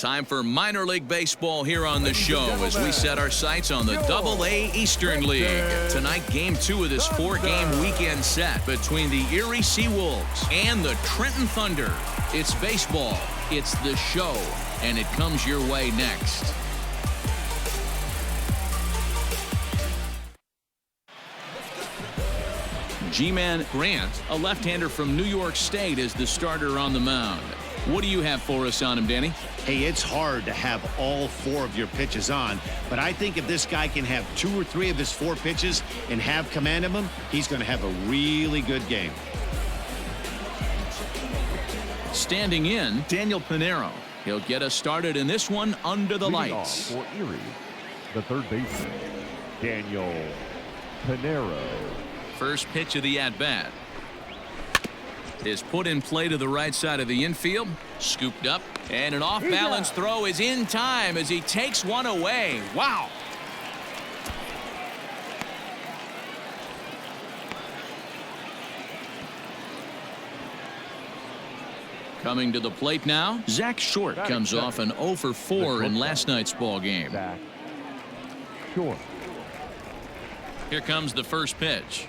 Time for minor league baseball here on the show as we set our sights on the Double-A Eastern League. Tonight, Game 2 of this 4-game weekend set between the Erie Seawolves and the Trenton Thunder. It's baseball, it's the show, and it comes your way next. G-Man Grant, a left-hander from New York State, is the starter on the mound. What do you have for us on him, Danny? Hey, it's hard to have all 4 of your pitches on, but I think if this guy can have 2 or 3 of his 4 pitches and have command of them, he's going to have a really good game. Standing in, Daniel Pinero. He'll get us started in this one under the lights. For Erie, the third baseman, Daniel Pinero. First pitch of the at-bat is put in play to the right side of the infield. Scooped up, and an off-balance throw is in time as he takes one away. Wow. Coming to the plate now, Zach Short comes off an 0 for 4 in last night's ball game. Zach Short. Here comes the first pitch.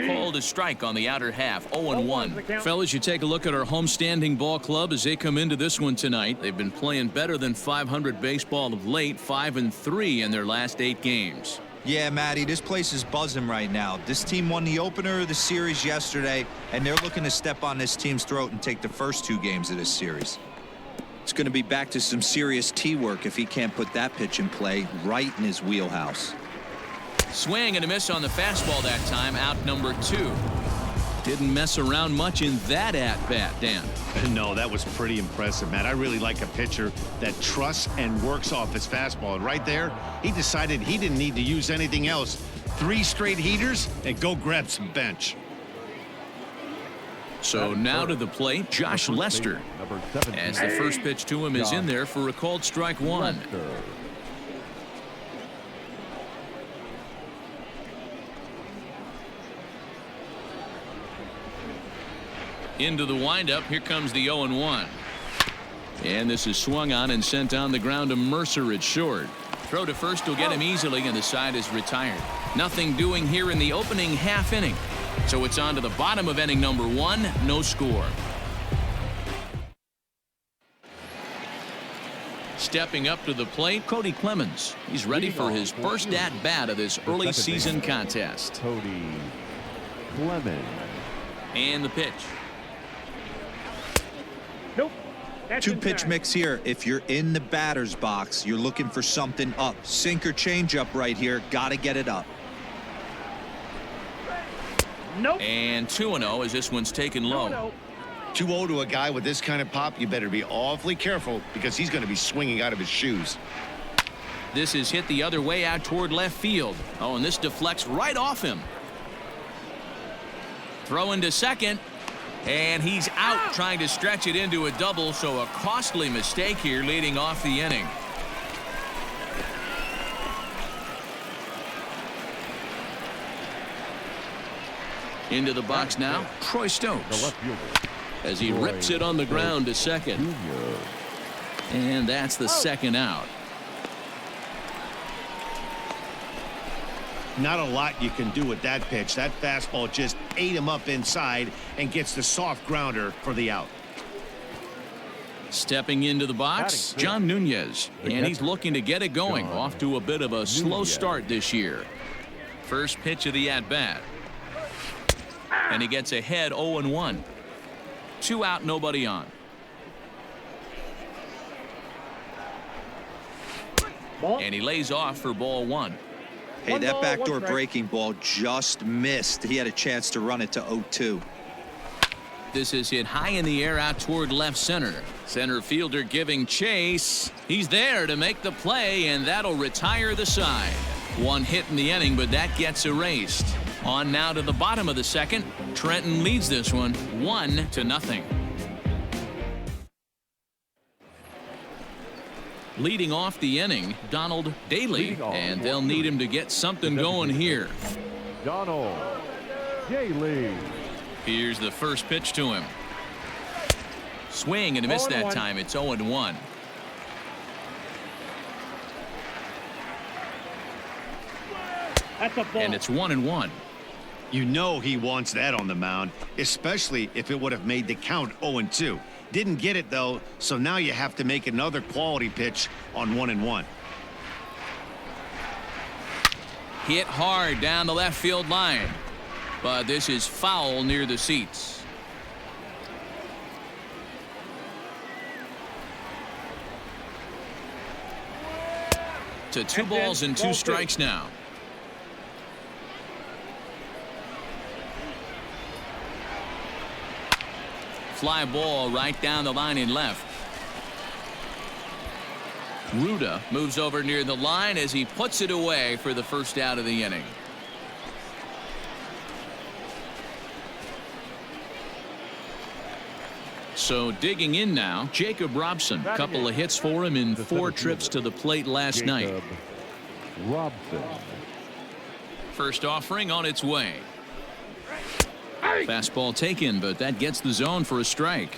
Called a strike on the outer half. 0-1. Fellas, you take a look at our homestanding ball club as they come into this one tonight. They've been playing better than .500 baseball of late, 5-3 in their last 8 games. Yeah, Matty, this place is buzzing right now. This team won the opener of the series yesterday, and they're looking to step on this team's throat and take the first 2 games of this series. It's going to be back to some serious tee work if he can't put that pitch in play right in his wheelhouse. Swing and a miss on the fastball that time, out number 2. Didn't mess around much in that at-bat, Dan. No, that was pretty impressive, Matt. I really like a pitcher that trusts and works off his fastball. And right there, he decided he didn't need to use anything else. 3 straight heaters and go grab some bench. So now to the plate, Josh Lester. As the first pitch to him is in there for a called strike 1. Into the windup. Here comes the 0-1. And this is swung on and sent on the ground to Mercer at short. Throw to first will get him easily, and the side is retired. Nothing doing here in the opening half inning. So it's on to the bottom of inning number 1. No score. Stepping up to the plate, Cody Clemens. He's ready for his first at-bat of this early season contest. Cody Clemens. And the pitch. Nope. 2-pitch mix here. If you're in the batter's box, you're looking for something up. Sink or change up right here. Got to get it up. Nope. And 2-0 as this one's taken low. 2-0 to a guy with this kind of pop, you better be awfully careful because he's going to be swinging out of his shoes. This is hit the other way out toward left field. Oh, and this deflects right off him. Throw into second. And he's out trying to stretch it into a double, so a costly mistake here leading off the inning. Into the box now, Troy Stokes. As he rips it on the ground to second. And that's the second out. Not a lot you can do with that pitch. That fastball just ate him up inside and gets the soft grounder for the out. Stepping into the box, John Nunez. And he's looking to get it going. Off to a bit of a slow start this year. First pitch of the at-bat. And he gets ahead 0-1. 2 out, nobody on. And he lays off for ball 1. Hey, that backdoor breaking ball just missed. He had a chance to run it to 0-2. This is hit high in the air out toward left center. Center fielder giving chase. He's there to make the play, and that'll retire the side. 1 hit in the inning, but that gets erased. On now to the bottom of the second. Trenton leads this one 1-0. Leading off the inning, Donald Daly, and they'll need him to get something going here. Donald Daly. Here's the first pitch to him. Swing and a miss that 0-1. time. It's 0-1. That's a ball. And it's 1-1. You know he wants that on the mound, especially if it would have made the count 0-2. Didn't get it, though, so now you have to make another quality pitch on 1-1. Hit hard down the left field line. But this is foul near the seats. To 2 balls and 2 strikes now. Fly ball right down the line in left. Ruda moves over near the line as he puts it away for the first out of the inning. So digging in now, Jacob Robson. Couple of hits for him in 4 trips to the plate last night. Robson. First offering on its way. Fastball taken, but that gets the zone for a strike.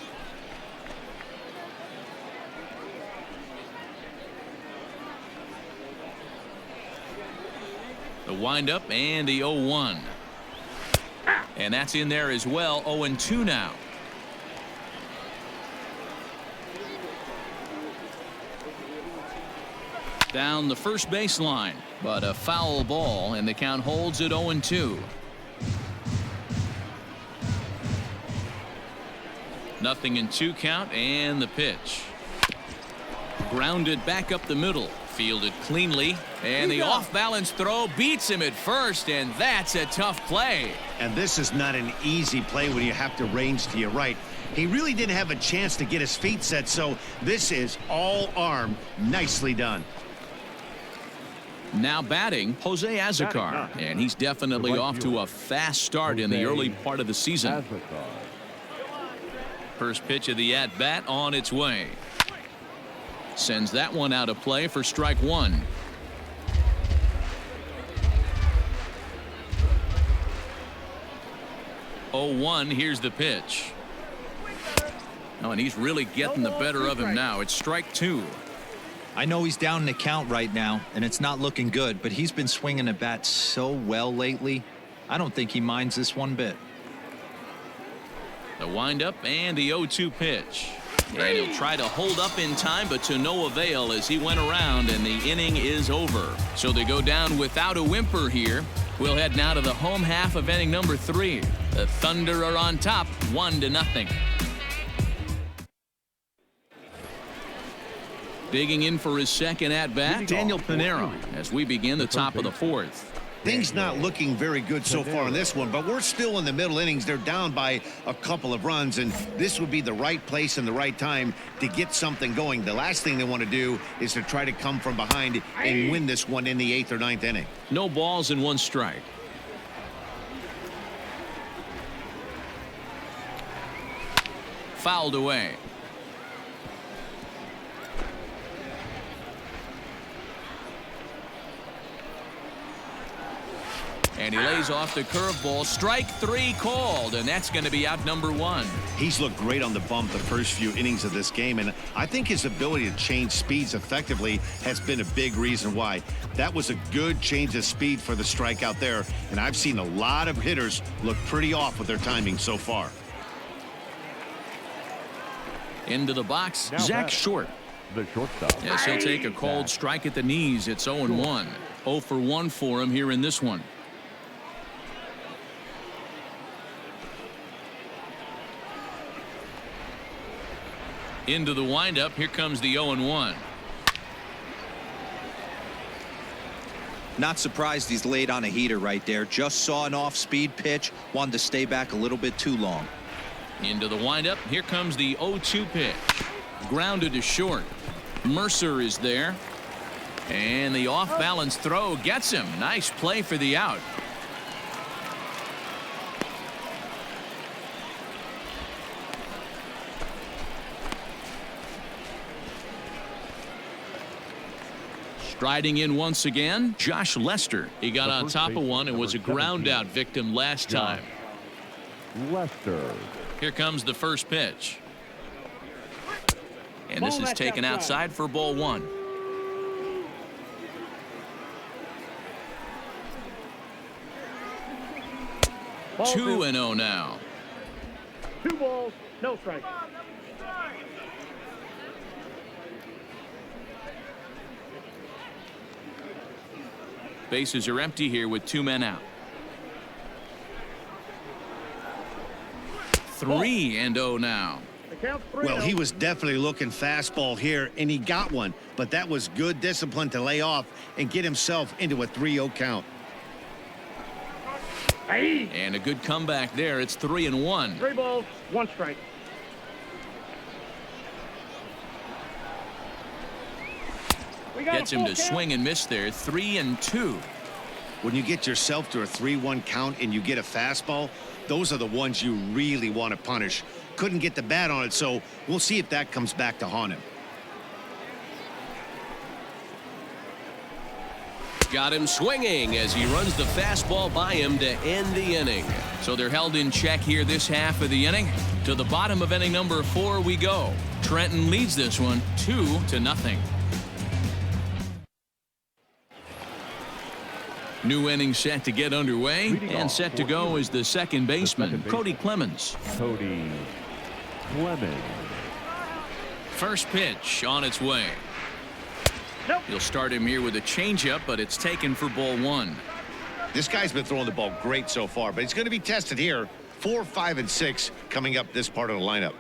The windup and the 0-1. And that's in there as well. 0-2 now. Down the first baseline, but a foul ball, and the count holds at 0-2. Nothing in 2 count, and the pitch. Grounded back up the middle. Fielded cleanly, and the off-balance throw beats him at first, and that's a tough play. And this is not an easy play when you have to range to your right. He really didn't have a chance to get his feet set, so this is all arm. Nicely done. Now batting, Jose Azocar, and he's definitely off to a fast start in the early part of the season. First pitch of the at-bat on its way. Sends that one out of play for strike 1. Oh, 1. Here's the pitch. Oh, and he's really getting the better of him now. It's strike 2. I know he's down in the count right now, and it's not looking good, but he's been swinging the bat so well lately. I don't think he minds this one bit. The windup and the 0-2 pitch. And he'll try to hold up in time, but to no avail as he went around, and the inning is over. So they go down without a whimper here. We'll head now to the home half of inning number 3. The Thunder are on top, 1-0. Digging in for his second at-bat, Daniel Pinero, as we begin the top of the 4th. Things not looking very good so far in this one, but we're still in the middle innings. They're down by a couple of runs, and this would be the right place and the right time to get something going. The last thing they want to do is to try to come from behind and win this one in the 8th or 9th inning. No balls and 1 strike. Fouled away. And he lays off the curveball. Strike 3 called, and that's going to be out number 1. He's looked great on the bump the first few innings of this game, and I think his ability to change speeds effectively has been a big reason why. That was a good change of speed for the strikeout there, and I've seen a lot of hitters look pretty off with their timing so far. Into the box, Zach Short. The shortstop. Yes, he'll take a cold strike at the knees. It's 0-1. 0 for 1 for him here in this one. Into the windup. Here comes the 0-1. Not surprised he's laid on a heater right there. Just saw an off-speed pitch. Wanted to stay back a little bit too long. Into the windup. Here comes the 0-2 pitch. Grounded to short. Mercer is there. And the off-balance throw gets him. Nice play for the out. Striding in once again, Josh Lester. He got on top of one and was a ground out victim last time. Lester. Here comes the first pitch. And this is taken outside for ball one. Ball 2-0 now. 2 balls, no strikes. Bases are empty here with 2 men out. 3-0 now. The count's 3-0. Well, he was definitely looking fastball here, and he got one. But that was good discipline to lay off and get himself into a 3-0 count. Hey. And a good comeback there. It's 3-1. 3 balls, 1 strike. We got Gets a him full to count. swing and miss there. 3-2. When you get yourself to a 3-1 count and you get a fastball, those are the ones you really want to punish. Couldn't get the bat on it, so we'll see if that comes back to haunt him. Got him swinging as he runs the fastball by him to end the inning. So they're held in check here this half of the inning. To the bottom of inning number 4 we go. Trenton leads this one 2-0. New inning set to get underway, and set to go is the second baseman, Cody Clemens. Cody Clemens. First pitch on its way. Nope. He'll start him here with a changeup, but it's taken for ball 1. This guy's been throwing the ball great so far, but he's going to be tested here. 4, 5, and 6 coming up this part of the lineup.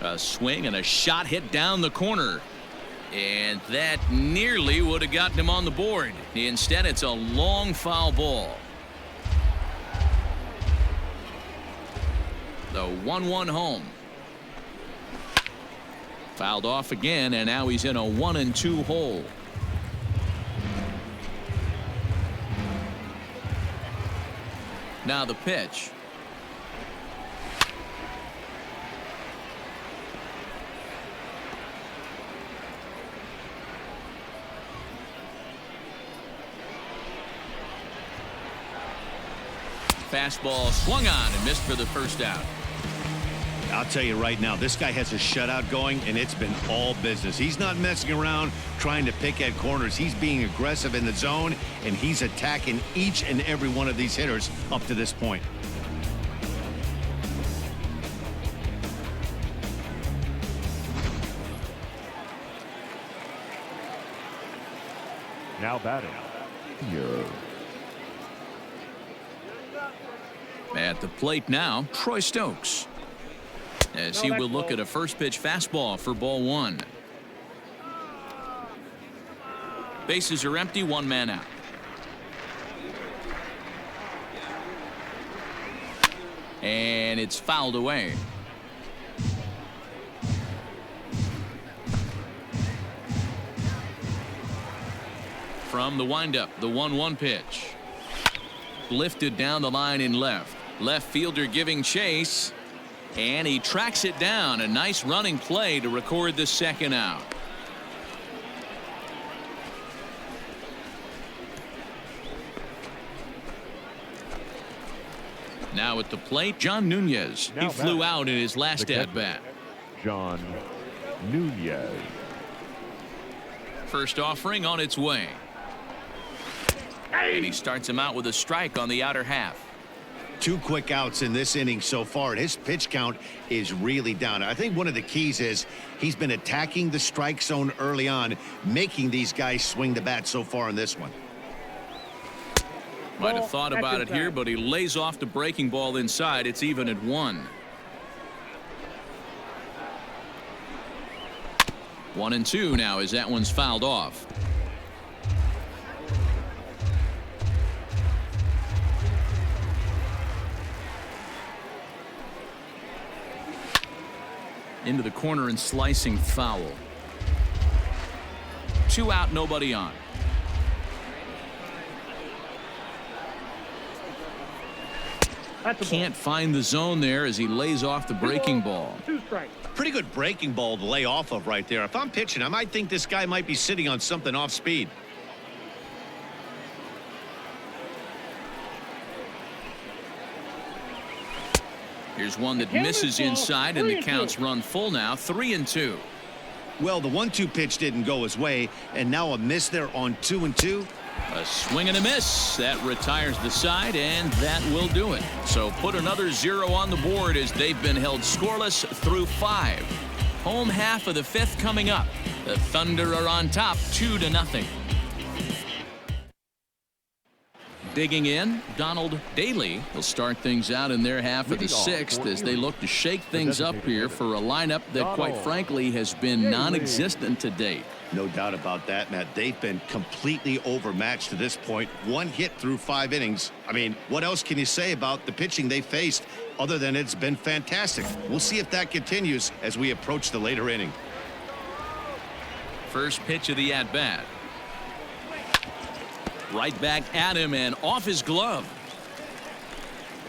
A swing and a shot hit down the corner. And that nearly would have gotten him on the board. Instead, it's a long foul ball. The 1-1 home. Fouled off again, and now he's in a 1-2 hole. Now the pitch. Fastball swung on and missed for the first out. I'll tell you right now, this guy has a shutout going, and it's been all business. He's not messing around trying to pick at corners. He's being aggressive in the zone, and he's attacking each and every one of these hitters up to this point. Now batting here. At the plate now, Troy Stokes. As he will look at a first pitch fastball for ball 1. Bases are empty, 1 man out. And it's fouled away. From the windup, the 1-1 pitch. Lifted down the line in left. Left fielder giving chase. And he tracks it down. A nice running play to record the second out. Now at the plate, John Nunez. He flew out in his last at bat. John Nunez. First offering on its way. And he starts him out with a strike on the outer half. 2 quick outs in this inning so far, and his pitch count is really down. I think one of the keys is he's been attacking the strike zone early on, making these guys swing the bat so far in this one. Might have thought about it here, but he lays off the breaking ball inside. It's even at 1. 1-2 now as that one's fouled off. Into the corner and slicing foul. 2 out, nobody on. Can't find the zone there as he lays off the breaking ball. 2 strikes. Pretty good breaking ball to lay off of right there. If I'm pitching, I might think this guy might be sitting on something off speed. Here's one that misses inside, and the count's run full now, 3-2. Well, the 1-2 pitch didn't go his way, and now a miss there on 2-2. A swing and a miss. That retires the side, and that will do it. So put another 0 on the board as they've been held scoreless through 5. Home half of the 5th coming up. The Thunder are on top 2-0. Digging in, Donald Daly will start things out in their half of the 6th as they look to shake things up here for a lineup that, quite frankly, has been non-existent to date. No doubt about that, Matt. They've been completely overmatched to this point. 1 hit through 5 innings. I mean, what else can you say about the pitching they faced other than it's been fantastic? We'll see if that continues as we approach the later inning. First pitch of the at-bat. Right back at him and off his glove.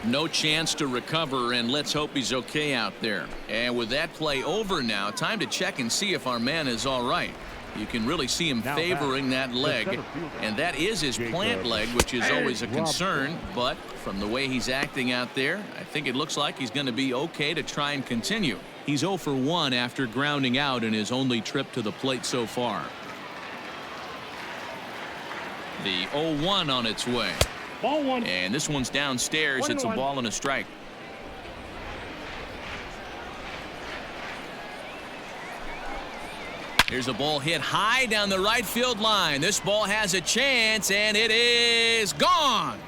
No chance to recover, and let's hope he's okay out there. And with that play over now, time to check and see if our man is all right. You can really see him favoring that leg, and that is his plant leg, which is always a concern. But from the way he's acting out there, I think it looks like he's going to be okay to try and continue. He's 0 for 1 after grounding out in his only trip to the plate so far. The 0-1 on its way. Ball 1. And this one's downstairs. It's a ball and a strike. Here's a ball hit high down the right field line. This ball has a chance, and it is gone.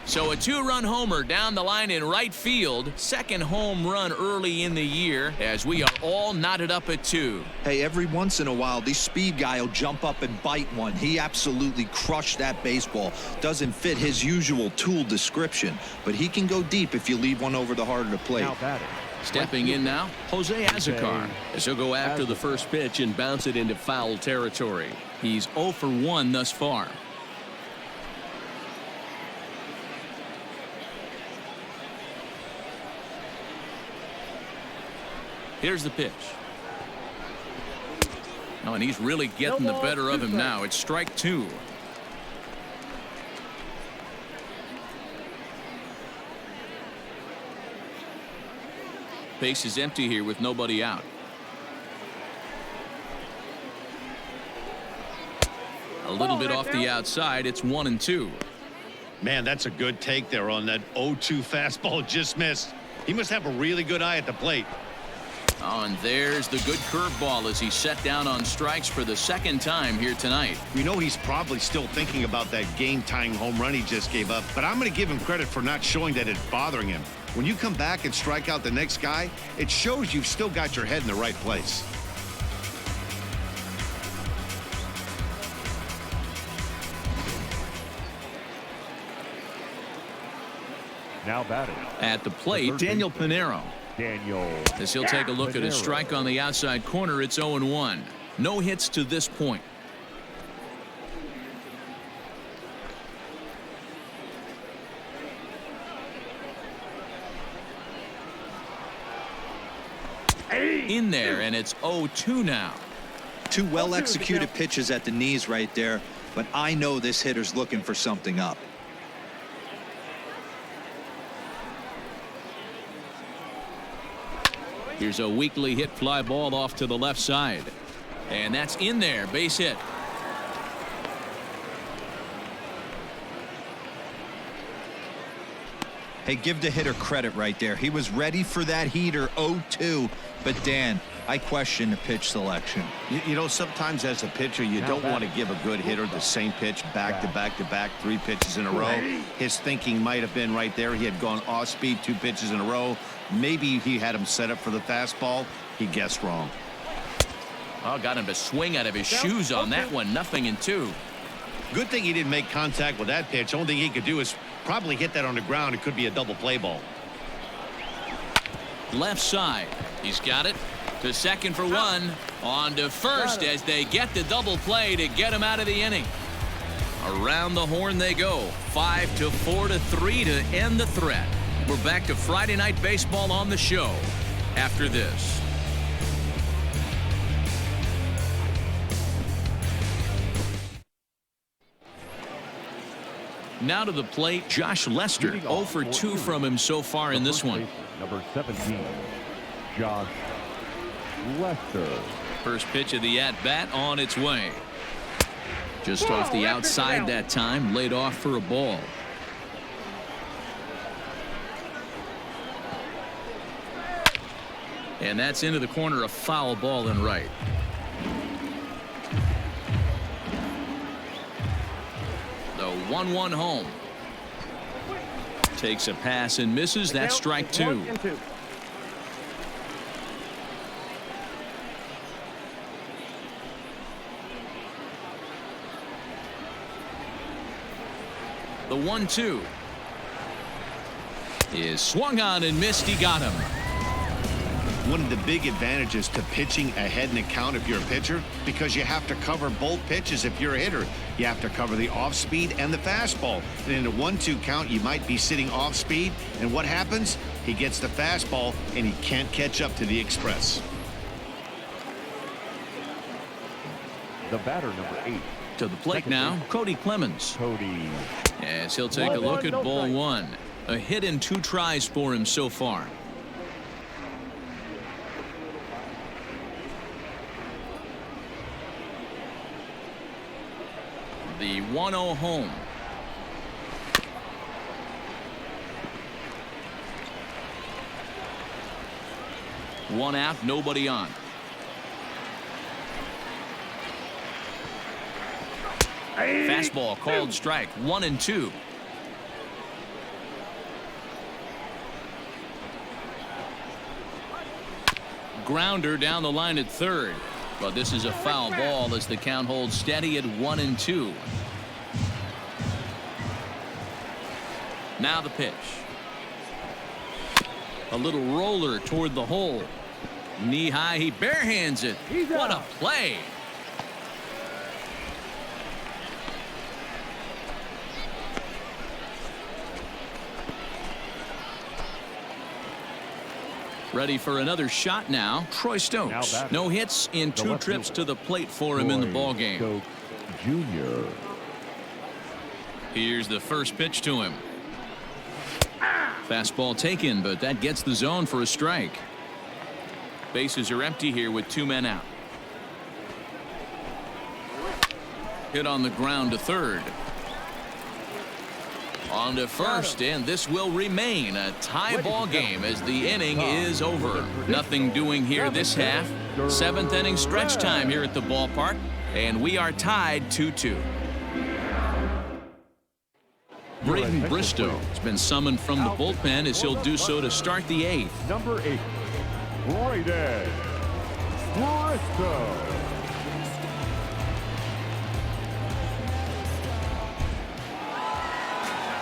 So a 2-run homer down the line in right field. Second home run early in the year as we are all knotted up at 2. Hey, every once in a while, this speed guy will jump up and bite one. He absolutely crushed that baseball. Doesn't fit his usual tool description, but he can go deep if you leave one over the heart of the plate. Stepping in now, Jose Azocar, as he'll go after the first pitch and bounce it into foul territory. He's 0 for 1 thus far. Here's the pitch. Oh, and he's really getting the better of him now. It's strike 2. Base is empty here with nobody out. A little bit off the outside. It's 1-2. Man, that's a good take there on that 0-2 fastball just missed. He must have a really good eye at the plate. Oh, and there's the good curveball as he's set down on strikes for the second time here tonight. We know he's probably still thinking about that game-tying home run he just gave up, but I'm going to give him credit for not showing that it's bothering him. When you come back and strike out the next guy, it shows you've still got your head in the right place. Now batting. At the plate, Daniel Pinero. As he'll take a look at his strike on the outside corner, it's 0-1. No hits to this point. In there, and it's 0-2 now. 2 well-executed pitches at the knees right there, but I know this hitter's looking for something up. Here's a weakly hit fly ball off to the left side. And that's in there. Base hit. Hey, give the hitter credit right there. He was ready for that heater 0-2. But, Dan, I question the pitch selection. You know, sometimes as a pitcher, you don't want to give a good hitter the same pitch back to back to back, 3 pitches in a row. His thinking might have been right there. He had gone off speed 2 pitches in a row. Maybe he had him set up for the fastball. He guessed wrong. Oh, got him to swing out of his shoes on that one. 0-2. Good thing he didn't make contact with that pitch. Only thing he could do is probably hit that on the ground. It could be a double play ball. Left side. He's got it. To second for 1. On to first as they get the double play to get him out of the inning. Around the horn they go. 5-4-3 to end the threat. We're back to Friday Night Baseball on the show after this. Now to the plate, Josh Lester. 0 for 2 from him so far in this one. Number 17, Josh Lester. First pitch of the at-bat on its way. Just off the outside that time, laid off for a ball. And that's into the corner, a foul ball and right. The 1-1 home. Takes a pass and misses. That's strike 2. The 1-2 is swung on and missed. He got him. One of the big advantages to pitching ahead in the count if you're a pitcher, because you have to cover both pitches if you're a hitter. You have to cover the off speed and the fastball. And in a 1-2 count, you might be sitting off speed. And what happens? He gets the fastball and he can't catch up to the express. The batter, number 8. To the plate now, Cody Clemens. Cody. As he'll take a look at ball 1. A hit in 2 tries for him so far. The 1-0 home. One out, nobody on. Fastball called strike. 1-2. Grounder down the line at third. But this is a foul ball as the count holds steady at 1-2. Now the pitch. A little roller toward the hole. Knee high, he barehands it. What a play. Ready for another shot now. Troy Stokes. No hits in 2 trips to the plate for him in the ball game. Stokes Jr. Here's the first pitch to him. Fastball taken, but that gets the zone for a strike. Bases are empty here with 2 men out. Hit on the ground to third. On to first, and this will remain a tie ball game as the inning is over. Nothing doing here this half. 7th inning stretch time here at the ballpark, and we are tied 2-2. Braden Bristow has been summoned from the bullpen as he'll do so to start the 8th. Number 8, Braden Bristow.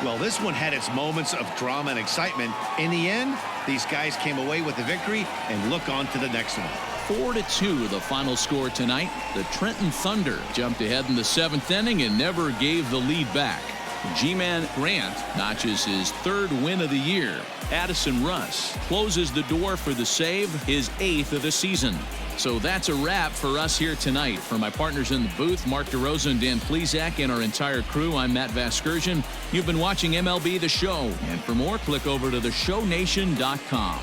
Well, this one had its moments of drama and excitement. In the end, these guys came away with the victory and look on to the next one. 4-2 the final score tonight. The Trenton Thunder jumped ahead in the 7th inning and never gave the lead back. G-Man Grant notches his 3rd win of the year. Addison Russ closes the door for the save, his 8th of the season. So that's a wrap for us here tonight. For my partners in the booth, Mark DeRosa and Dan Plesac, and our entire crew, I'm Matt Vasgersian. You've been watching MLB The Show. And for more, click over to theshownation.com.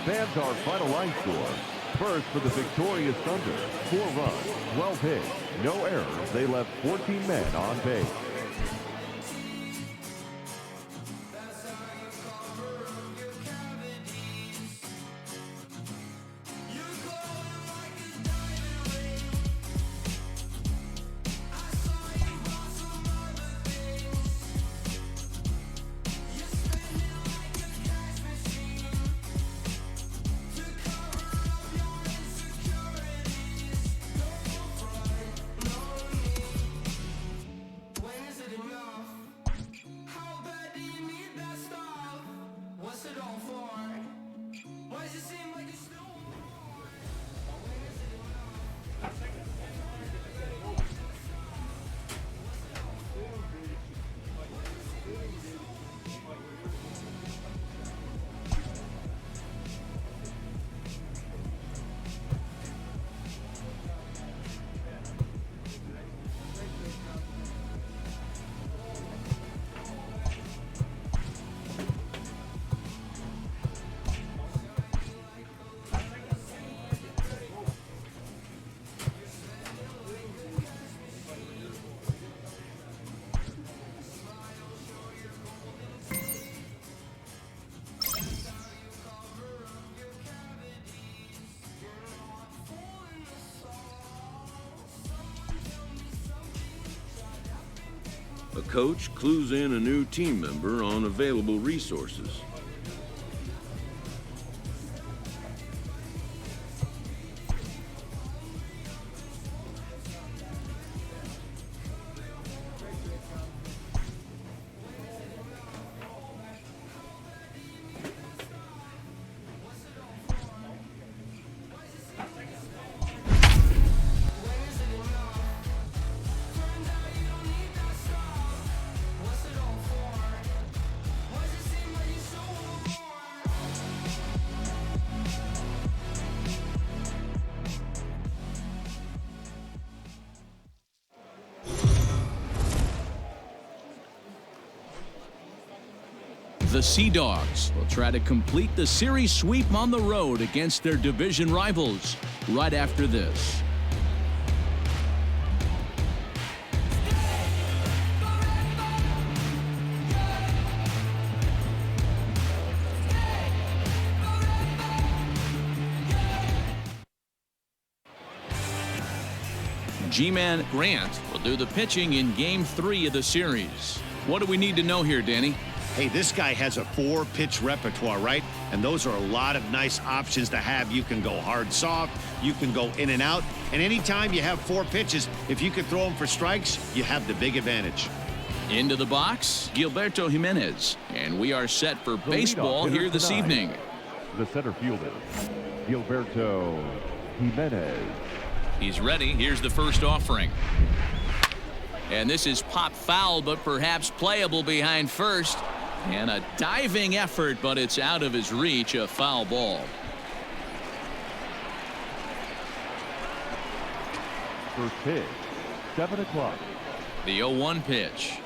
Fans, our final line score. First for the victorious Thunder, 4 runs, 12 hits, no errors. They left 14 men on base. A coach clues in a new team member on available resources. The Sea Dogs will try to complete the series sweep on the road against their division rivals right after this. G-Man Grant will do the pitching in Game 3 of the series. What do we need to know here, Danny? Hey, this guy has a 4-pitch repertoire, right? And those are a lot of nice options to have. You can go hard, soft. You can go in and out. And anytime you have 4 pitches, if you can throw them for strikes, you have the big advantage. Into the box, Gilberto Jimenez. And we are set for baseball here this evening. The center fielder, Gilberto Jimenez. He's ready. Here's the first offering. And this is pop foul, but perhaps playable behind first. And a diving effort, but it's out of his reach, a foul ball. First pitch, 7 o'clock. The 0-1 pitch.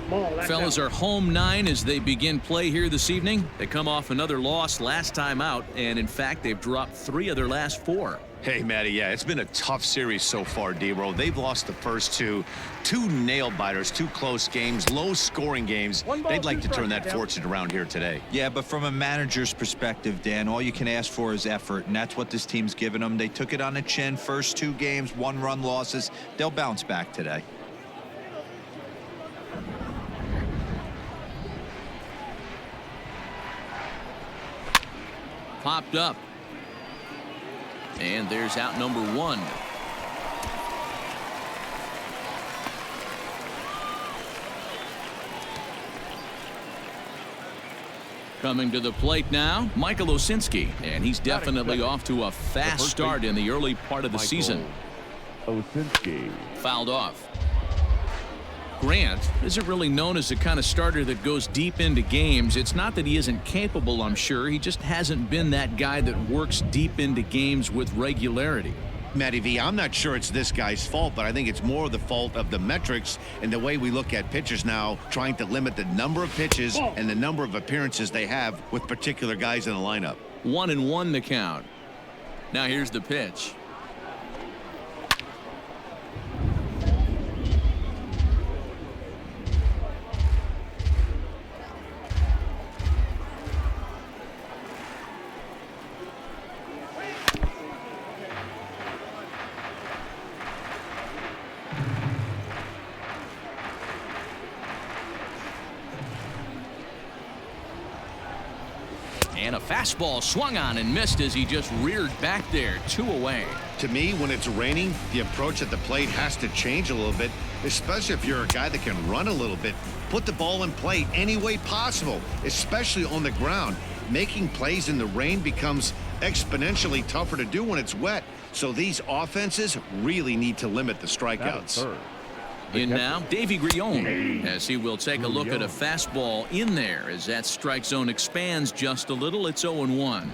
Ball, that's Fellas out. are home 9 as they begin play here this evening. They come off another loss last time out, and in fact, they've dropped 3 of their last 4. Hey, Matty, yeah, it's been a tough series so far, D-Roll. They've lost the first two nail-biters, 2 close games, low-scoring games. They'd like to turn that fortune around here today. Yeah, but from a manager's perspective, Dan, all you can ask for is effort, and that's what this team's given them. They took it on the chin. First 2 games, 1-run losses. They'll bounce back today. Popped up. And there's out number 1. Coming to the plate now, Michael Osinski, and he's definitely off to a fast start in the early part of the season. Osinski. Fouled off. Grant isn't really known as the kind of starter that goes deep into games. It's not that he isn't capable, I'm sure. He just hasn't been that guy that works deep into games with regularity. Matty V, I'm not sure it's this guy's fault, but I think it's more the fault of the metrics and the way we look at pitchers now, trying to limit the number of pitches and the number of appearances they have with particular guys in the lineup. 1-1 the count. Now here's the pitch. And a fastball swung on and missed as he just reared back there, 2 away. To me, when it's raining, the approach at the plate has to change a little bit, especially if you're a guy that can run a little bit. Put the ball in play any way possible, especially on the ground. Making plays in the rain becomes exponentially tougher to do when it's wet. So these offenses really need to limit the strikeouts. In now, Davey Grion, as he will take a look at a fastball in there as that strike zone expands just a little. It's 0-1.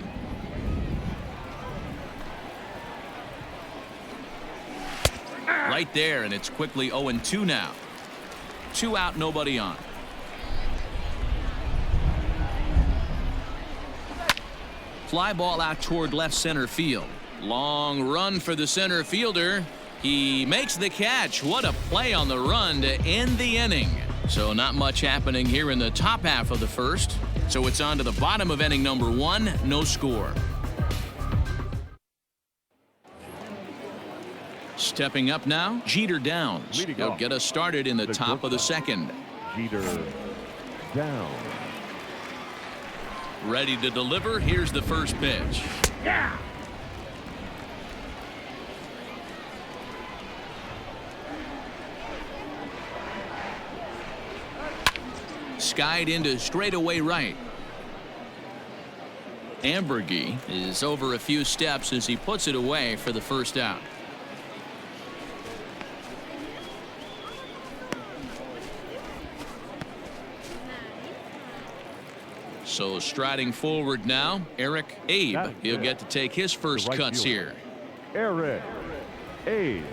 Right there, and it's quickly 0-2 now. 2 out, nobody on. Fly ball out toward left center field. Long run for the center fielder. He makes the catch. What a play on the run to end the inning. So not much happening here in the top half of the first. So it's on to the bottom of inning number 1. No score. Stepping up now, Jeter Downs. Leading He'll off, get us started in the top of the shortstop, second. Jeter down. Ready to deliver. Here's the first pitch. Yeah. Skied into straightaway right. Ambergy is over a few steps as he puts it away for the first out. So striding forward now, Eric Abe. He'll get to take his first cuts here. Eric Abe.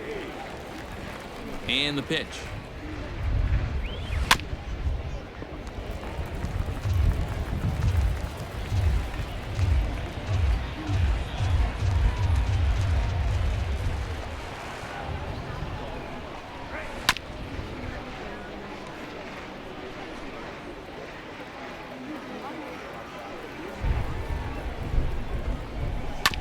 And the pitch.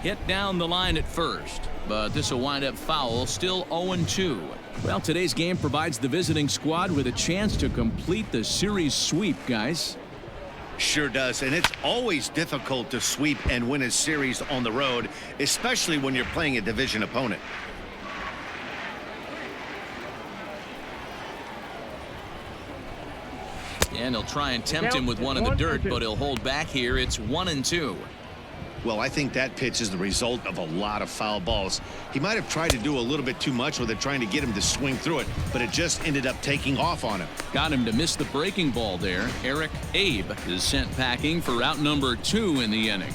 Hit down the line at first, but this will wind up foul. Still 0-2. Well, today's game provides the visiting squad with a chance to complete the series sweep, guys. Sure does, and it's always difficult to sweep and win a series on the road, especially when you're playing a division opponent. And he'll try and tempt him with one in the dirt, but he'll hold back here. It's 1-2. Well, I think that pitch is the result of a lot of foul balls. He might have tried to do a little bit too much with it, trying to get him to swing through it, but it just ended up taking off on him. Got him to miss the breaking ball there. Eric Abe is sent packing for out number 2 in the inning.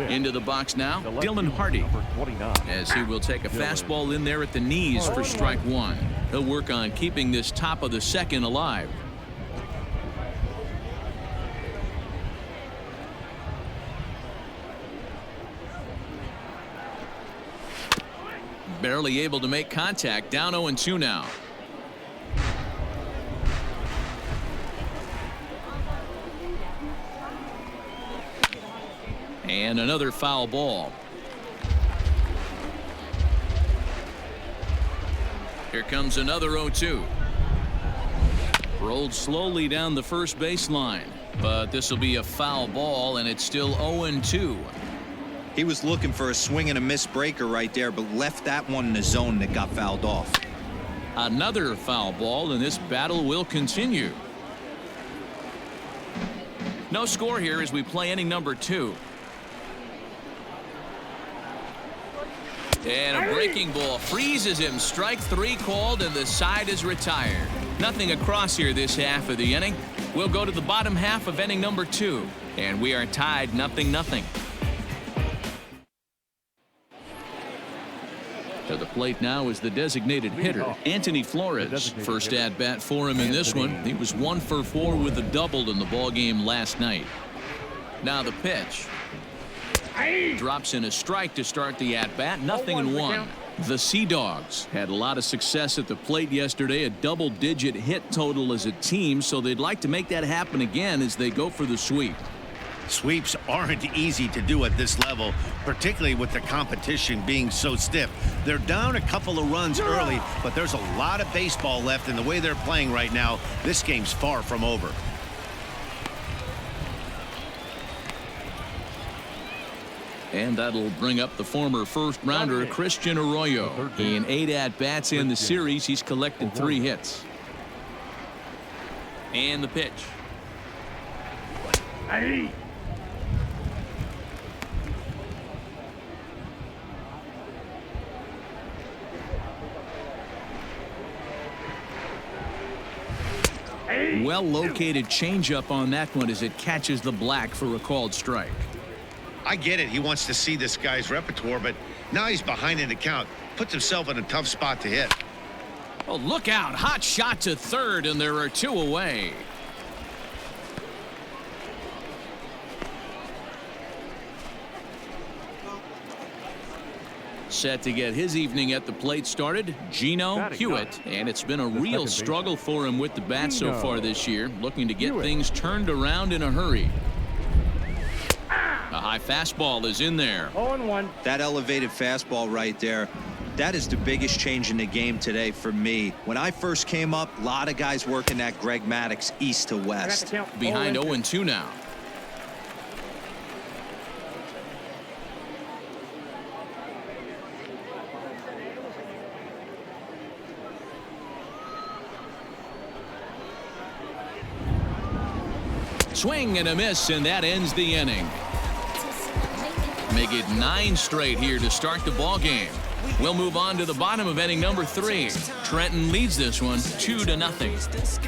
Into the box now, Dylan Hardy, as he will take a fastball in there at the knees for strike 1. He'll work on keeping this top of the second alive. Barely able to make contact. Down 0-2 now. And another foul ball. Here comes another 0-2. Rolled slowly down the first baseline, but this will be a foul ball, and it's still 0-2. He was looking for a swing and a miss breaker right there, but left that one in the zone that got fouled off. Another foul ball, and this battle will continue. No score here as we play inning number 2. And a breaking ball freezes him. Strike 3 called, and the side is retired. Nothing across here this half of the inning. We'll go to the bottom half of inning number 2, and we are tied 0-0. To the plate now is the designated hitter, Anthony Flores. First at bat for him in this one. He was 1 for 4 with a double in the ball game last night. Now the pitch. Drops in a strike to start the at-bat. 0-1. The Sea Dogs had a lot of success at the plate yesterday. A double-digit hit total as a team, so they'd like to make that happen again as they go for the sweep. Sweeps aren't easy to do at this level, particularly with the competition being so stiff. They're down a couple of runs early, but there's a lot of baseball left in the way they're playing right now. This game's far from over. And that'll bring up the former first-rounder Christian Arroyo. In 8 at-bats in the series, he's collected 3 hits. And the pitch. Well-located changeup on that one as it catches the black for a called strike. I get it. He wants to see this guy's repertoire, but now he's behind in the count. Puts himself in a tough spot to hit. Oh, look out. Hot shot to third, and there are 2 away. set to get his evening at the plate started, Gino Batting Hewitt. ninth. And it's been a The real second struggle for him with the bat so Gino far this year, looking to get Hewitt. things turned around in a hurry. A high fastball is in there. 0-1. That elevated fastball right there, that is the biggest change in the game today for me. When I first came up, a lot of guys working that Greg Maddux east to I got the west. count. Behind 0-2. 0-2 now. Swing and a miss, and that ends the inning. Make it 9 straight here to start the ball game. We'll move on to the bottom of inning number 3. Trenton leads this one 2-0.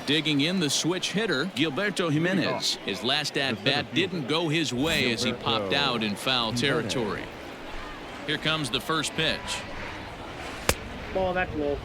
Digging in the switch hitter, Gilberto Jimenez. His last at-bat didn't go his way as he popped out in foul territory. Here comes the first pitch. Ball, that's low.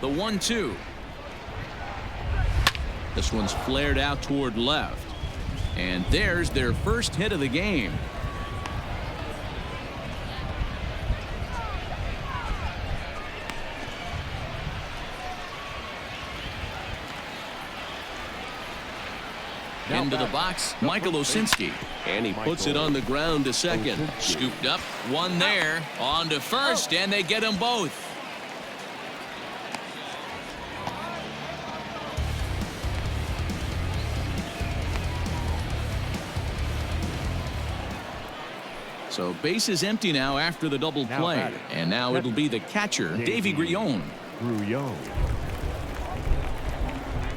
The 1-2. This one's flared out toward left. And there's their first hit of the game. Into the box, Michael Osinski. And he puts it on the ground to second. Scooped up, one there, on to first, and they get them both. So base is empty now after the double play. And now it'll be the catcher, Davy Grillon. Grillon.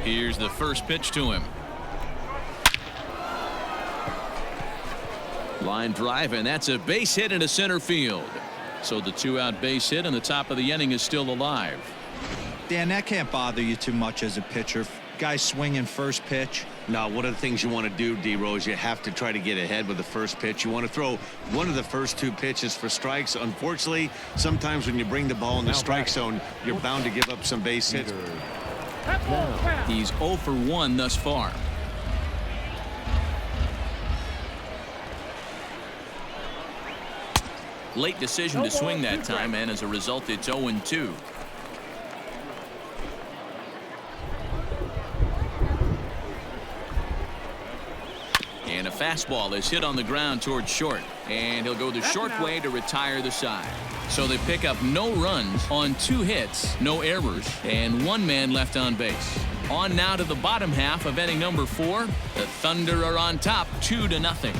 Here's the first pitch to him. Line drive, and that's a base hit into center field. So the 2-out base hit, and the top of the inning is still alive. Dan, that can't bother you too much as a pitcher. Guy swinging first pitch. Now, one of the things you want to do, D-Rose, you have to try to get ahead with the first pitch. You want to throw one of the first 2 pitches for strikes. Unfortunately, sometimes when you bring the ball in the strike zone, you're bound to give up some base hits. That ball's foul. He's 0 for 1 thus far. Late decision to swing that time, and as a result, it's 0-2. And a fastball is hit on the ground towards short. And he'll go the short way to retire the side. So they pick up no runs on 2 hits, no errors, and 1 man left on base. On now to the bottom half of inning number 4. The Thunder are on top 2-0.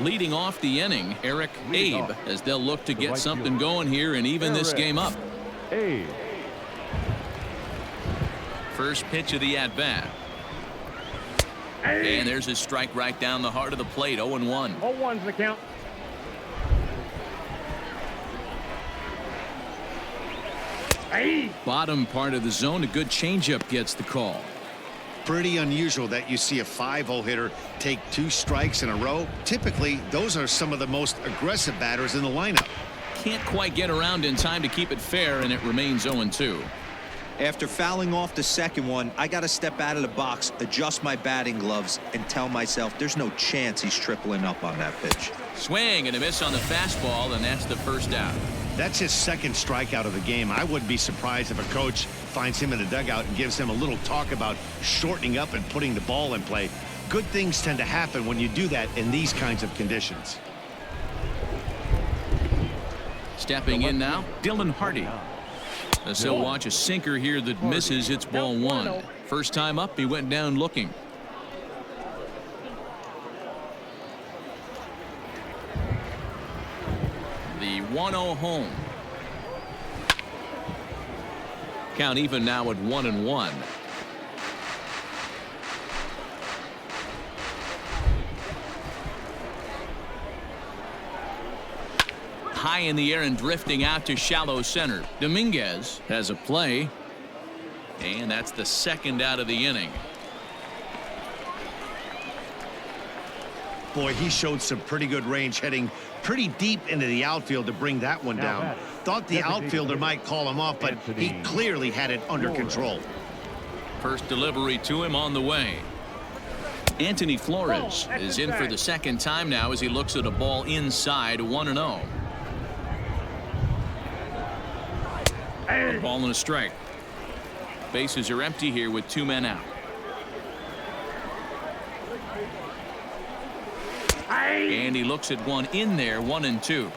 Leading off the inning, Eric Abe, as they'll look to get something going here and even this game up. Abe. First pitch of the at-bat. And there's his strike right down the heart of the plate, 0-1. 0-1's the count. Bottom part of the zone, a good changeup gets the call. Pretty unusual that you see a 5-hole hitter take 2 strikes in a row. Typically, those are some of the most aggressive batters in the lineup. Can't quite get around in time to keep it fair, and it remains 0-2. After fouling off the second one, I got to step out of the box, adjust my batting gloves, and tell myself there's no chance he's tripling up on that pitch. Swing and a miss on the fastball, and that's the first out. That's his 2nd strikeout of the game. I wouldn't be surprised if a coach finds him in the dugout and gives him a little talk about shortening up and putting the ball in play. Good things tend to happen when you do that in these kinds of conditions. Stepping in now, Dylan Hardy. As he'll watch a sinker here that misses, it's ball 1. First time up, he went down looking. The 1-0 home. Count even now at 1-1. high in the air and drifting out to shallow center. Dominguez has a play. And that's the second out of the inning. Boy, he showed some pretty good range, heading pretty deep into the outfield to bring that one down. Thought the outfielder might call him off, but he clearly had it under control. First delivery to him on the way. Anthony Flores is in for the second time now as he looks at a ball inside 1-0. A ball and a strike. Bases are empty here with 2 men out. And he looks at one in there, 1-2.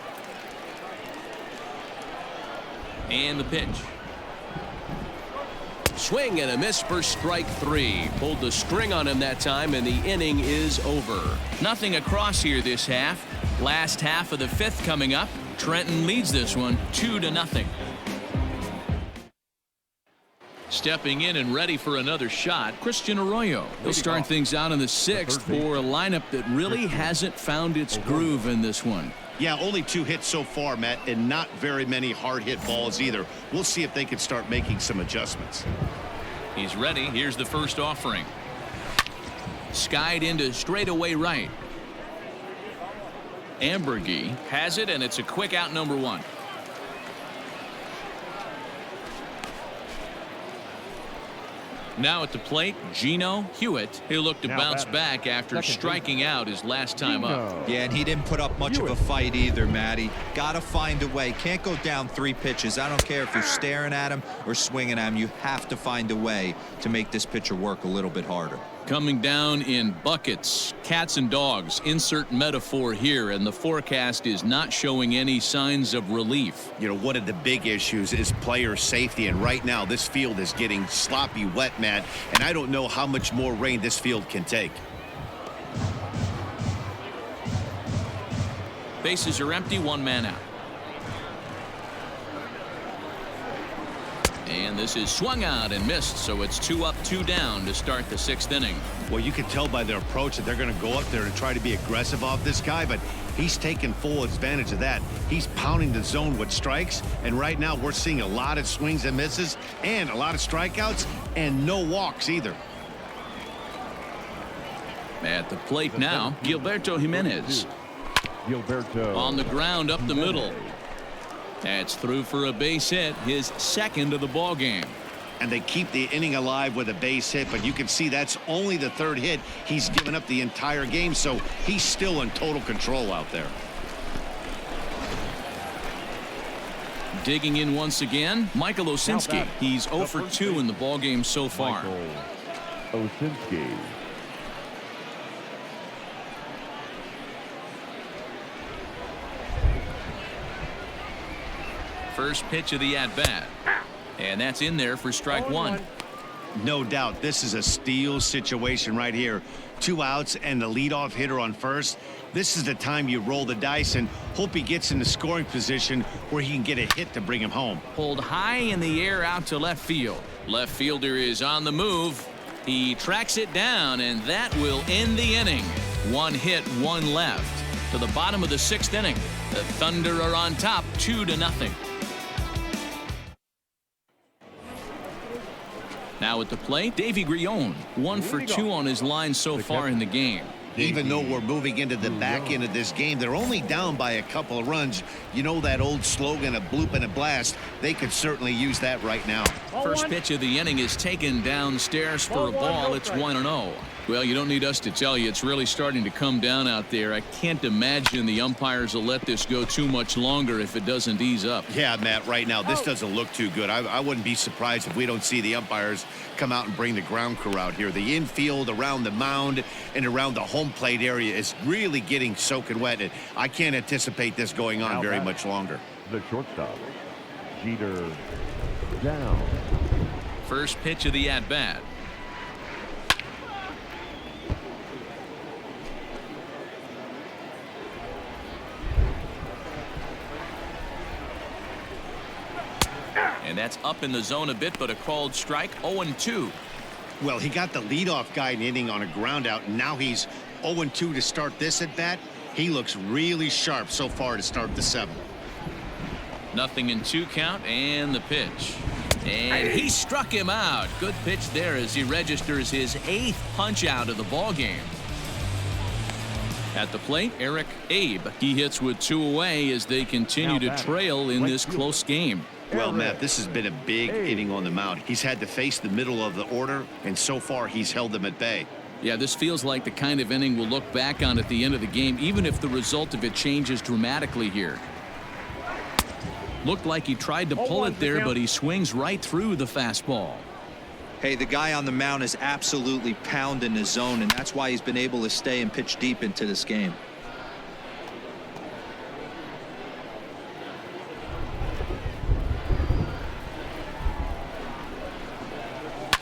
And the pitch. Swing and a miss for strike 3. Pulled the string on him that time, and the inning is over. Nothing across here this half. Last half of the 5th coming up. Trenton leads this one 2-0. Stepping in and ready for another shot, Christian Arroyo. He'll start things out in the 6th for a lineup that really hasn't found its groove in this one. Yeah, only 2 hits so far, Matt, and not very many hard hit balls either. We'll see if they can start making some adjustments. He's ready. Here's the first offering. Skied into straightaway right. Ambergy has it, and it's a quick out, number 1. Now at the plate, Gino Hewitt. He'll look to bounce back after striking out his last time up. Yeah, and he didn't put up much of a fight either, Matty. Got to find a way. Can't go down 3 pitches. I don't care if you're staring at him or swinging at him. You have to find a way to make this pitcher work a little bit harder. Coming down in buckets, cats and dogs, insert metaphor here, and the forecast is not showing any signs of relief. You know, one of the big issues is player safety, and right now this field is getting sloppy wet, Matt, and I don't know how much more rain this field can take. Bases are empty, 1 man out. And this is swung out and missed, so it's 2 up, 2 down to start the 6th inning. Well, you can tell by their approach that they're going to go up there and try to be aggressive off this guy, but he's taking full advantage of that. He's pounding the zone with strikes, and right now we're seeing a lot of swings and misses and a lot of strikeouts and no walks either. At the plate now, Gilberto Jimenez. On the ground up the middle. That's through for a base hit, his 2nd of the ball game. And they keep the inning alive with a base hit, but you can see that's only the 3rd hit he's given up the entire game, so he's still in total control out there. Digging in once again, Michael Osinski. He's 0 for 2 in the ball game so far. Osinski. First pitch of the at-bat. And that's in there for strike 1. No doubt this is a steal situation right here. 2 outs and the leadoff hitter on first. This is the time you roll the dice and hope he gets in the scoring position where he can get a hit to bring him home. Pulled high in the air out to left field. Left fielder is on the move. He tracks it down, and that will end the inning. 1 hit, 1 left. To the bottom of the 6th inning. The Thunder are on top 2-0. Now at the plate, Davy Grillon, 1 for 2 on his line so far in the game. Even though we're moving into the back end of this game, they're only down by a couple of runs. You know that old slogan, a bloop and a blast. They could certainly use that right now. First pitch of the inning is taken downstairs for a ball. It's 1-0. Well, you don't need us to tell you it's really starting to come down out there. I can't imagine the umpires will let this go too much longer if it doesn't ease up. Yeah, Matt, right now this doesn't look too good. I wouldn't be surprised if we don't see the umpires come out and bring the ground crew out here. The infield around the mound and around the home plate area is really getting soaking wet, and I can't anticipate this going on very much longer. The shortstop, Jeter, down. First pitch of the at-bat. And that's up in the zone a bit, but a called strike. 0-2. Well, he got the leadoff guy in the inning on a ground out, and now he's 0-2 to start this at bat. He looks really sharp so far to start the 7th. 0-2 count and the pitch. And he struck him out. Good pitch there as he registers his 8th punch out of the ball game. At the plate, Eric Abe. He hits with 2 away as they continue to trail in this close game. Well, Matt, this has been a big inning on the mound. He's had to face the middle of the order, and so far he's held them at bay. Yeah, this feels like the kind of inning we'll look back on at the end of the game, even if the result of it changes dramatically here. Looked like he tried to pull it there, but he swings right through the fastball. Hey, the guy on the mound is absolutely pounding his zone, and that's why he's been able to stay and pitch deep into this game.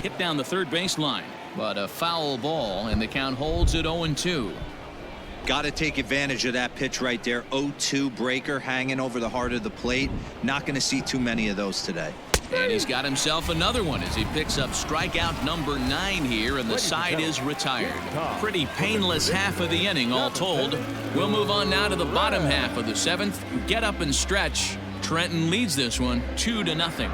Hit down the third baseline, but a foul ball, and the count holds at 0-2. Got to take advantage of that pitch right there. 0-2 breaker hanging over the heart of the plate. Not going to see too many of those today. And he's got himself another one as he picks up strikeout number 9 here, and the side is retired. Pretty painless half of the inning all told. We'll move on now to the bottom half of the 7th. Get up and stretch. Trenton leads this one 2-0.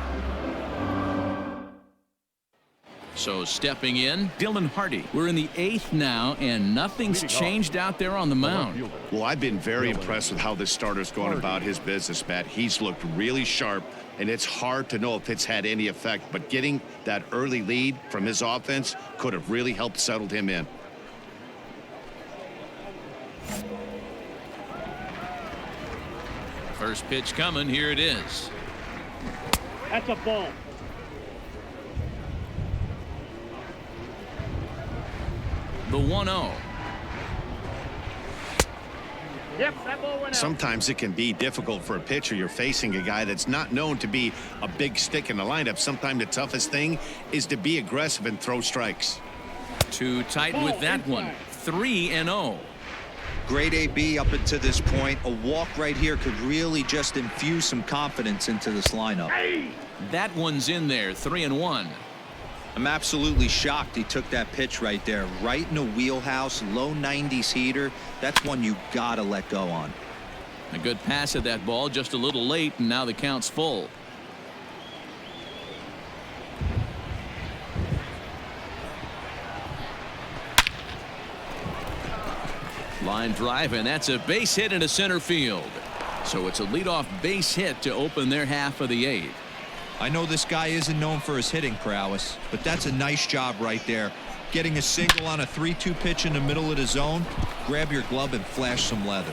So stepping in, Dylan Hardy. We're in the 8th now, and nothing's changed out there on the mound. Well, I've been very impressed with how this starter's going about his business, Matt. He's looked really sharp, and it's hard to know if it's had any effect, but getting that early lead from his offense could have really helped settle him in. First pitch coming. Here it is. That's a ball. The 1-0. Yep, that ball went out. Sometimes it can be difficult for a pitcher. You're facing a guy that's not known to be a big stick in the lineup. Sometimes the toughest thing is to be aggressive and throw strikes. Too tight with that one. 3-0. Great AB up until this point. A walk right here could really just infuse some confidence into this lineup. That one's in there. 3-1. I'm absolutely shocked he took that pitch right there. Right in the wheelhouse, low 90s heater. That's one you gotta let go on. A good pass at that ball, just a little late, and now the count's full. Line drive, and that's a base hit into center field. So it's a leadoff base hit to open their half of the 8th. I know this guy isn't known for his hitting prowess, but that's a nice job right there. Getting a single on a 3-2 pitch in the middle of the zone. Grab your glove and flash some leather.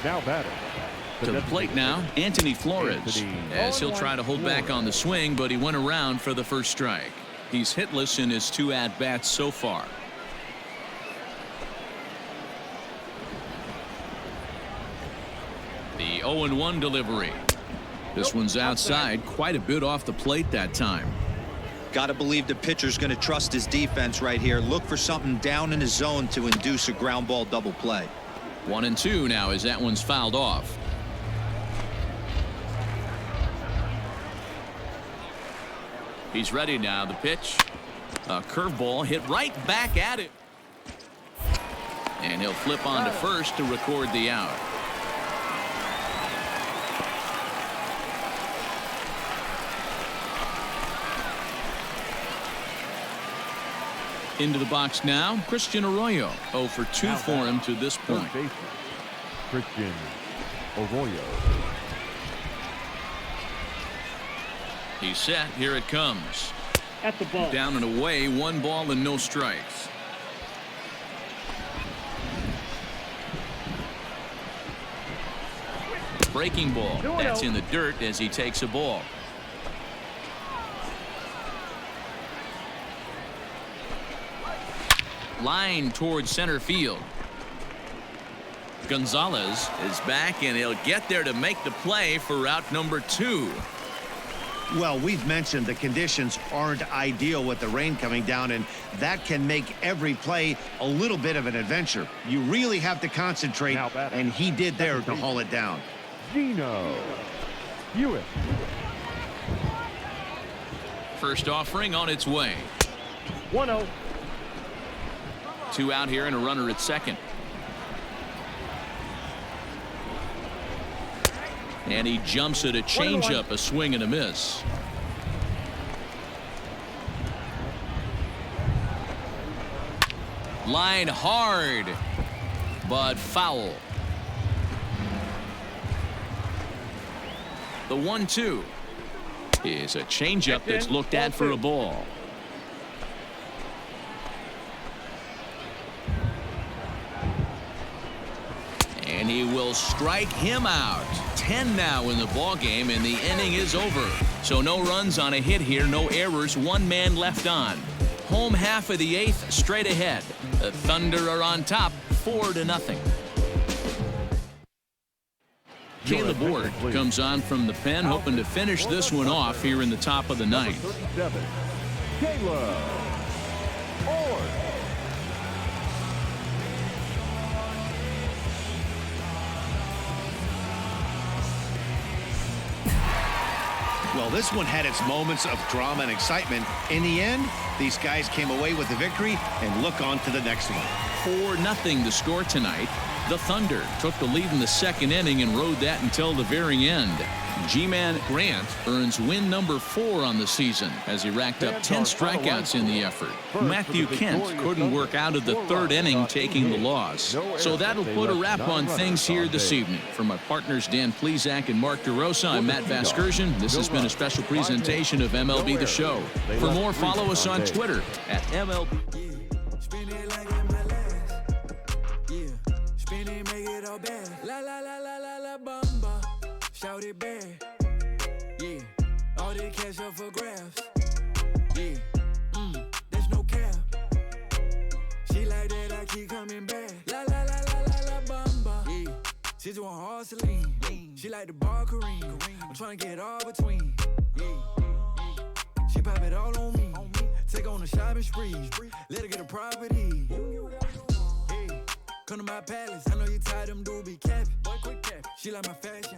Now batting. To the plate now, Anthony Flores. As he'll try to hold back on the swing, but he went around for the first strike. He's hitless in his 2 at-bats so far. The 0-1 delivery. This one's outside, quite a bit off the plate that time. Got to believe the pitcher's going to trust his defense right here. Look for something down in his zone to induce a ground ball double play. 1-2 now as that one's fouled off. He's ready now. The pitch. A curveball hit right back at it. And he'll flip on to first to record the out. Into the box now, Christian Arroyo. 0 for 2 for him to this point. Christian Arroyo. He's set. Here it comes. That's the ball. Down and away. 1 ball and no strikes. Breaking ball. That's in the dirt as he takes a ball. Line towards center field. Gonzalez is back, and he'll get there to make the play for out number 2. Well, we've mentioned the conditions aren't ideal with the rain coming down, and that can make every play a little bit of an adventure. You really have to concentrate, and he did there to haul it down. Gino Hewitt. First offering on its way. 1-0. 2 out here and a runner at second. And he jumps at a changeup, a swing and a miss. Line hard, but foul. The 1-2 is a changeup that's looked at for a ball. And he will strike him out. 10 now in the ball game, and the inning is over. So no runs on a hit here, no errors, one man left on. Home half of the 8th, straight ahead. The Thunder are on top, 4-0. Caleb Ward comes on from the pen, hoping to finish this one off here in the top of the 9th. 37, Caleb Ward. Well, this one had its moments of drama and excitement. In the end, these guys came away with the victory and look on to the next one. 4-0 the score tonight. The Thunder took the lead in the 2nd inning and rode that until the very end. G-Man Grant earns win number 4 on the season as he racked up 10 strikeouts in the effort. Matthew Kent couldn't work out of the 3rd inning, taking the loss. So that'll put a wrap on things here this evening. For my partners Dan Plesac and Mark DeRosa, I'm Matt Vasgersian. This has been a special presentation of MLB The Show. For more, follow us on Twitter at MLB. Shout it back, yeah. All the cash up for grabs, yeah. There's no cap. She like that, I keep coming back. La la la la la la bamba, yeah. She doing hard Celine. She like the bar Kareem. I'm trying to get all between, yeah. She pop it all on me. Take on a shopping spree. Let her get a property. Hey, come to my palace. I know you tired, them dudes be capping. She like my fashion.